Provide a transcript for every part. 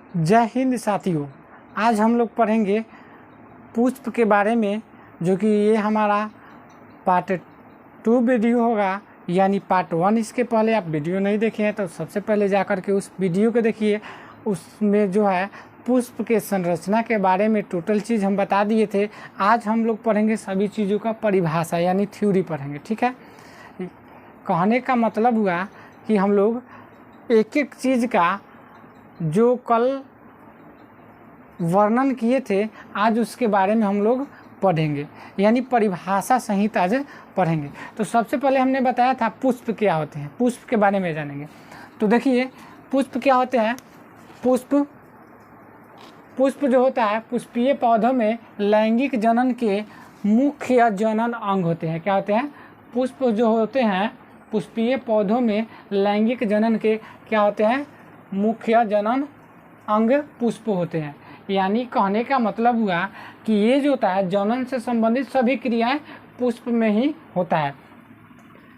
जय हिंद साथियों। आज हम लोग पढ़ेंगे पुष्प के बारे में, जो कि ये हमारा पार्ट 2 वीडियो होगा, यानी पार्ट 1। इसके पहले आप वीडियो नहीं देखे हैं तो सबसे पहले जाकर के उस वीडियो को देखिए। उसमें जो है पुष्प के संरचना के बारे में टोटल चीज़ हम बता दिए थे। आज हम लोग पढ़ेंगे सभी चीज़ों का परिभाषा यानी थ्योरी पढ़ेंगे, ठीक है। कहने का मतलब हुआ कि हम लोग एक एक चीज़ का जो कल वर्णन किए थे आज उसके बारे में हम लोग पढ़ेंगे, यानी परिभाषा सहित आज पढ़ेंगे। तो सबसे पहले हमने बताया था पुष्प क्या होते हैं, पुष्प के बारे में जानेंगे। तो देखिए पुष्प क्या होते हैं। पुष्प जो होता है पुष्पीय पौधों में लैंगिक जनन के मुख्य जनन अंग होते हैं। क्या होते हैं? पुष्प जो होते हैं पुष्पीय पौधों में लैंगिक जनन के क्या होते हैं? मुख्य जनन अंग पुष्प होते हैं। यानी कहने का मतलब हुआ कि ये जो होता है जनन से संबंधित सभी क्रियाएं पुष्प में ही होता है।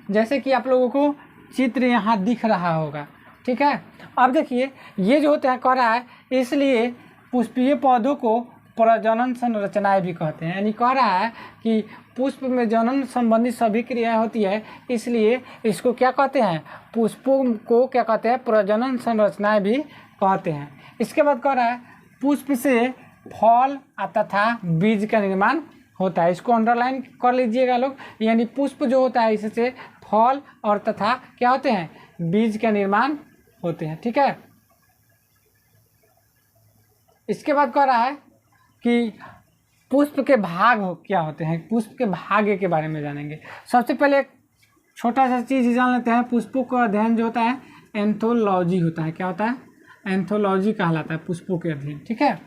जैसे कि आप लोगों को चित्र यहाँ दिख रहा होगा, ठीक है। अब देखिए ये जो होता है कह रहा है, इसलिए पुष्पीय पौधों को प्रजनन संरचनाएं भी कहते हैं। यानी कह रहा है कि पुष्प में जनन संबंधी सभी क्रियाएं होती है, इसलिए इसको क्या कहते हैं? पुष्पों को क्या कहते हैं? प्रजनन संरचनाएं भी कहते हैं। इसके बाद कह रहा है पुष्प से फल तथा बीज का निर्माण होता है। इसको अंडरलाइन कर लीजिएगा लोग। यानी पुष्प जो होता है इससे फल और तथा क्या होते हैं? बीज का निर्माण होते हैं, ठीक है। इसके बाद कह रहा है कि पुष्प के भाग क्या होते हैं। पुष्प के भाग्य के बारे में जानेंगे। सबसे पहले एक छोटा सा चीज़ जान लेते हैं। पुष्पों का अध्ययन जो होता है एंथोलॉजी होता है। क्या होता है? एंथोलॉजी कहलाता है पुष्पों के अध्ययन, ठीक है।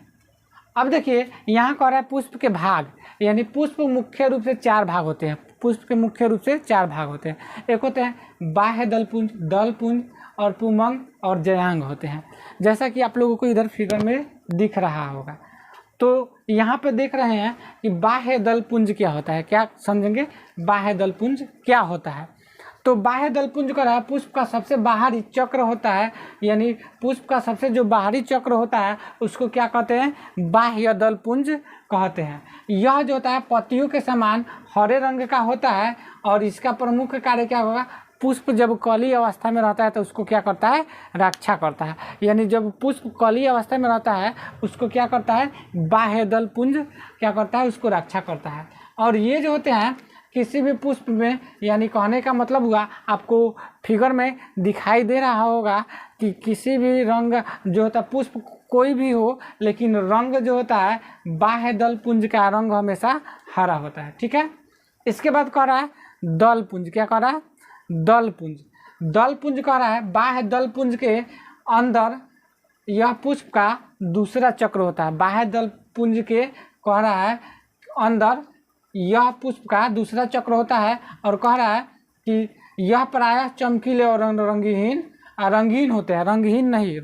अब देखिए यहाँ कह रहा है पुष्प के भाग, यानी पुष्प मुख्य रूप से 4 भाग होते हैं। पुष्प के मुख्य रूप से 4 भाग होते हैं। एक होते हैं बाह्य दलपुंज, दलपुंज और पुमंग और जयांग होते हैं। जैसा कि आप लोगों को इधर फिगर में दिख रहा होगा। तो यहाँ पे देख रहे हैं कि बाह्य दलपुंज क्या होता है। क्या समझेंगे? बाह्य दलपुंज क्या होता है? तो बाह्य दलपुंज का रहा पुष्प का सबसे बाहरी चक्र होता है, यानी पुष्प का सबसे जो बाहरी चक्र होता है उसको क्या कहते हैं? बाह्य दलपुंज कहते हैं। यह जो होता है पत्तियों के समान हरे रंग का होता है और इसका प्रमुख कार्य क्या होगा? पुष्प जब कली अवस्था में रहता है तो उसको क्या करता है? रक्षा करता है। यानी जब पुष्प कली अवस्था में रहता है उसको क्या करता है? बाह्य दलपुंज क्या करता है? उसको रक्षा करता है। और ये जो होते हैं किसी भी पुष्प में, यानी कहने का मतलब हुआ आपको फिगर में दिखाई दे रहा होगा कि किसी भी रंग जो होता है पुष्प कोई भी हो, लेकिन रंग जो होता है बाह्य दलपुंज का रंग हमेशा हरा होता है, ठीक है। इसके बाद कह रहा है दलपुंज। क्या कह रहा है? दलपुंज। दलपुंज कह रहा है बाह्य दलपुंज के अंदर यह पुष्प का दूसरा चक्र होता है। बाह्य दलपुंज के कह रहा है अंदर यह पुष्प का दूसरा चक्र होता है और कह रहा है कि यह प्रायः चमकीले और रंगीन होते हैं। रंगहीन नहीं,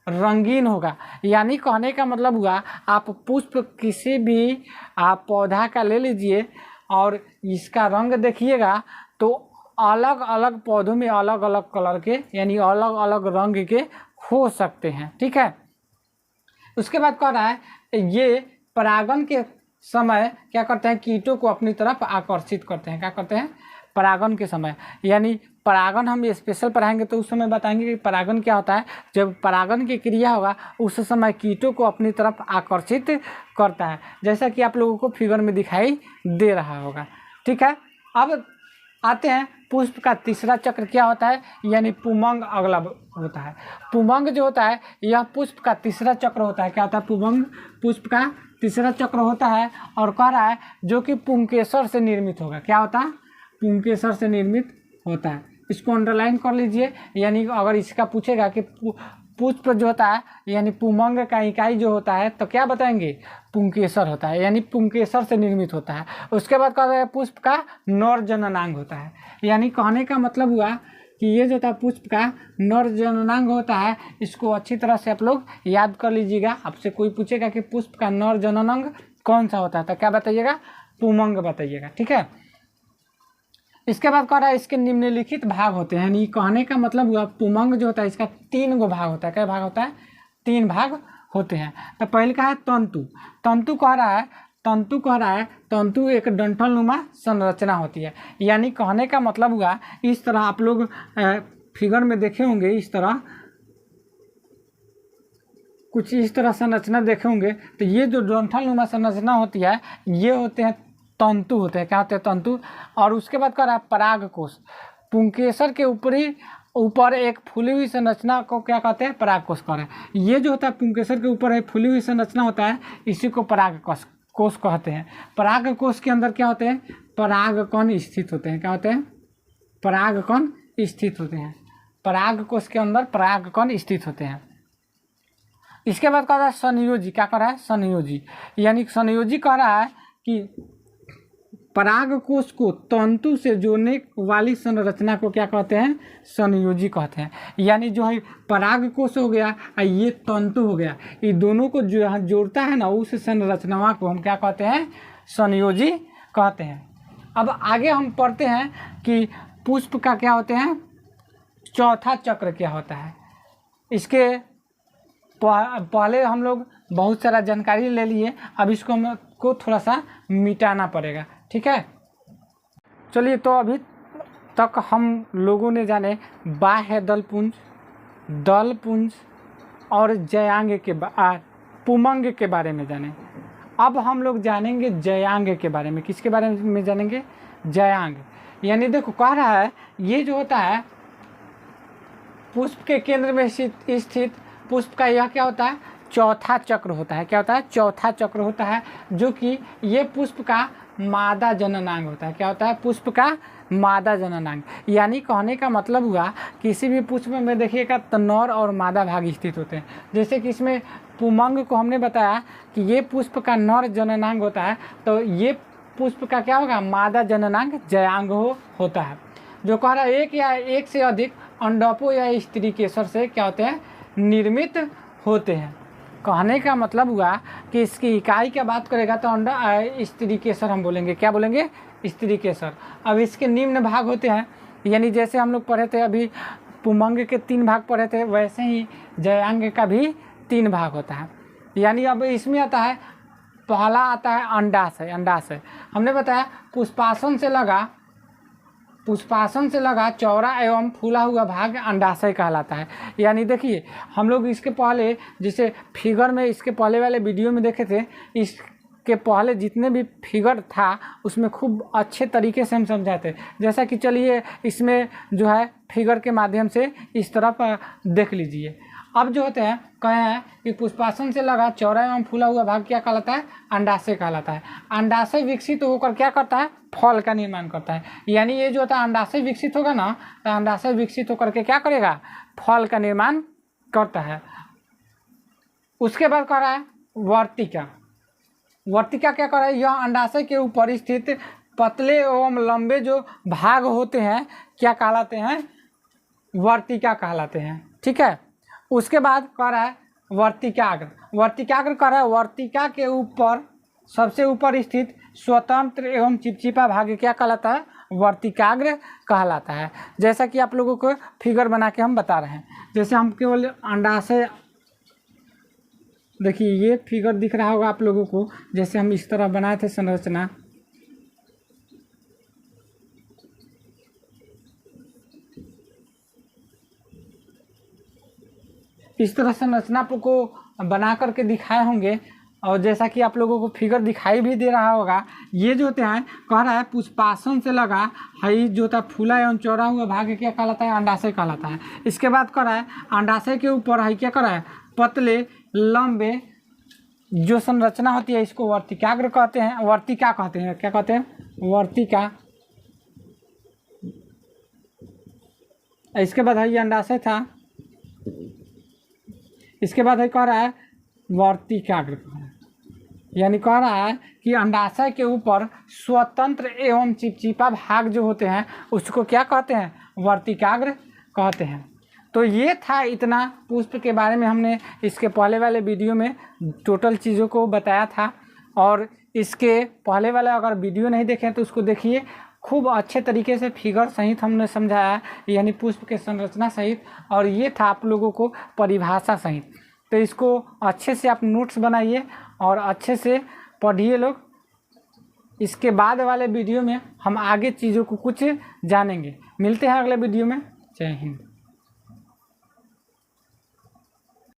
रंगीन होगा। यानी कहने का मतलब हुआ आप पुष्प किसी भी आप पौधा का ले लीजिए और इसका रंग देखिएगा तो अलग अलग पौधों में अलग अलग कलर के यानी अलग अलग रंग के हो सकते हैं, ठीक है। उसके बाद कह रहा है ये परागन के समय क्या करते हैं? कीटों को अपनी तरफ आकर्षित करते हैं। क्या करते हैं? परागन के समय, यानी परागन हम स्पेशल पढ़ाएंगे तो उस समय बताएंगे कि परागन क्या होता है। जब परागन की क्रिया होगा उस समय कीटों को अपनी तरफ आकर्षित करता है, जैसा कि आप लोगों को फिगर में दिखाई दे रहा होगा, ठीक है। अब आते हैं पुष्प का तीसरा चक्र क्या होता है, यानी पुमंग अगला होता है। पुमंग जो होता है यह पुष्प का तीसरा चक्र होता है। क्या होता है? पुमंग पुष्प का तीसरा चक्र होता है और कह रहा है जो कि पुंकेसर से निर्मित होगा। क्या होता है? पुंकेसर से निर्मित होता है। इसको अंडरलाइन कर लीजिए। यानी अगर इसका पूछेगा कि पुष्प जो होता है यानी पुमंग का इकाई जो होता है तो क्या बताएंगे? पुंकेसर होता है, यानी पुंकेसर से निर्मित होता है। उसके बाद कहता है पुष्प का नर जननांग होता है। यानी कहने का मतलब हुआ कि ये जो था पुष्प का नर जननांग होता है। इसको अच्छी तरह से आप लोग याद कर लीजिएगा। आपसे कोई पूछेगा कि पुष्प का नर जननांग कौन सा होता है तो क्या बताइएगा? पुमंग बताइएगा, ठीक है। इसके बाद कह रहा है इसके निम्नलिखित भाग होते हैं। यानी कहने का मतलब हुआ पुमंग जो होता है इसका 3 गो भाग होता है। क्या भाग होता है? 3 भाग होते हैं। तो पहले का है तंतु। तंतु कह रहा है तंतु एक डंठल नुमा संरचना होती है। यानी कहने का मतलब हुआ, इस तरह आप लोग फिगर में देखे होंगे, इस तरह कुछ इस तरह संरचना देखे होंगे। तो ये जो डंठल नुमा संरचना होती है ये होते हैं तंतु होते हैं। क्या होते हैं? तंतु। और उसके बाद कह रहा है परागकोश। पुंकेसर के ऊपर एक फूली हुई संरचना को क्या कहते हैं? परागकोश कह रहे हैं। ये जो होता है पुंकेसर के ऊपर एक फूली हुई संरचना होता है, इसी को परागकोश कहते हैं। परागकोश के अंदर क्या होते हैं? परागकण स्थित होते हैं। क्या होते हैं? परागकण स्थित होते हैं। परागकोश के अंदर परागकण स्थित होते हैं। इसके बाद कह रहा है संयोजी। क्या कह रहा है? संयोजी। यानी संयोजी कह रहा है कि परागकोश को तंतु से जोड़ने वाली संरचना को क्या कहते हैं? संयोजी कहते हैं। यानी जो है परागकोश हो गया और ये तंतु हो गया, ये दोनों को जो जोड़ता है ना, उस संरचना को हम क्या कहते हैं? संयोजी कहते हैं। अब आगे हम पढ़ते हैं कि पुष्प का क्या होते हैं? चौथा चक्र क्या होता है। इसके पहले हम लोग बहुत सारा जानकारी ले लिए, अब इसको हमको थोड़ा सा मिटाना पड़ेगा। ठीक है, चलिए। तो अभी तक हम लोगों ने जाने बाह्य दलपुंज और जयांग के पुमंग के बारे में जाने। अब हम लोग जानेंगे जयांग के बारे में। किसके बारे में जानेंगे? जयांग। यानी देखो कह रहा है ये जो होता है पुष्प के केंद्र में स्थित पुष्प का यह क्या होता है? चौथा चक्र होता है। क्या होता है? चौथा चक्र होता है, जो कि ये पुष्प का मादा जननांग होता है। क्या होता है? पुष्प का मादा जननांग। यानी कहने का मतलब हुआ किसी भी पुष्प में देखिएगा तो नर और मादा भाग स्थित होते हैं। जैसे कि इसमें पुमंग को हमने बताया कि ये पुष्प का नर जननांग होता है, तो ये पुष्प का क्या होगा? मादा जननांग जयांग होता है। जो कह रहा है एक या एक से अधिक अंडोपों या स्त्री केसर से क्या होते हैं? निर्मित होते हैं। कहने का मतलब हुआ कि इसकी इकाई की बात करेगा तो अंडा स्त्री केसर हम बोलेंगे। क्या बोलेंगे? स्त्री केसर। अब इसके निम्न भाग होते हैं, यानी जैसे हम लोग पढ़े थे अभी पुमंग के 3 भाग पढ़े थे, वैसे ही जयांग का भी 3 भाग होता है। यानी अब इसमें आता है, पहला आता है अंडाशय। अंडाशय हमने बताया पुष्पासन से लगा चौड़ा एवं फूला हुआ भाग अंडाशय कहलाता है। यानी देखिए हम लोग इसके पहले जैसे फिगर में इसके पहले वाले वीडियो में देखे थे, इसके पहले जितने भी फिगर था उसमें खूब अच्छे तरीके से हम समझाते। जैसा कि चलिए इसमें जो है फिगर के माध्यम से इस तरफ देख लीजिए। अब जो होते हैं कहे हैं कि पुष्पासन से लगा चौड़ा एवं फूला हुआ भाग क्या कहलाता है? अंडाशय कहलाता है। अंडाशय विकसित होकर क्या करता है? फल का निर्माण करता है। यानी ये जो होता है अंडाशय विकसित होगा ना, तो अंडाशय विकसित होकर के क्या करेगा? फल का निर्माण करता है। उसके बाद कह रहा है वर्तिका। वर्तिका क्या कर रहा है? यह अंडाशय के ऊपर स्थित पतले एवं लंबे जो भाग होते हैं क्या कहलाते हैं? वर्तिका कहलाते हैं। ठीक है। उसके बाद कह रहा है वर्तिकाग्र। वर्तिकाग्र कह रहा है वर्तिका के ऊपर सबसे ऊपर स्थित स्वतंत्र एवं चिपचिपा भाग क्या कहलाता है? वर्तिकाग्र कहलाता है। जैसा कि आप लोगों को फिगर बना के हम बता रहे हैं। जैसे हम केवल अंडाशय, देखिए ये फिगर दिख रहा होगा आप लोगों को, जैसे हम इस तरह बनाए थे संरचना। इस तरह संरचना को बना करके दिखाए होंगे, और जैसा कि आप लोगों को फिगर दिखाई भी दे रहा होगा, ये जो होते हैं कह रहा है पुष्पासन से लगा है जो होता है फूला एवं चौड़ा हुआ भाग क्या कहलाता है? अंडाशय कहलाता है। इसके बाद कह रहा है अंडाशय के ऊपर है क्या कर रहा है? पतले लंबे जो संरचना होती है इसको वर्तिकाग्र कहते हैं। वर्तिका कहते हैं। क्या कहते हैं? वर्तिका। इसके बाद है ये अंडाशय था। इसके बाद है कह रहा है वर्तिकाग्र। यानी कह रहा है कि अंडाशय के ऊपर स्वतंत्र एवं चिपचिपा भाग जो होते हैं उसको क्या कहते हैं? वर्तिकाग्र कहते हैं। तो ये था इतना पुष्प के बारे में। हमने इसके पहले वाले वीडियो में टोटल चीज़ों को बताया था, और इसके पहले वाला अगर वीडियो नहीं देखें तो उसको देखिए। खूब अच्छे तरीके से फिगर सहित हमने समझाया, यानी पुष्प के संरचना सहित, और ये था आप लोगों को परिभाषा सहित। तो इसको अच्छे से आप नोट्स बनाइए और अच्छे से पढ़िए लोग। इसके बाद वाले वीडियो में हम आगे चीज़ों को कुछ जानेंगे। मिलते हैं अगले वीडियो में। जय हिंद।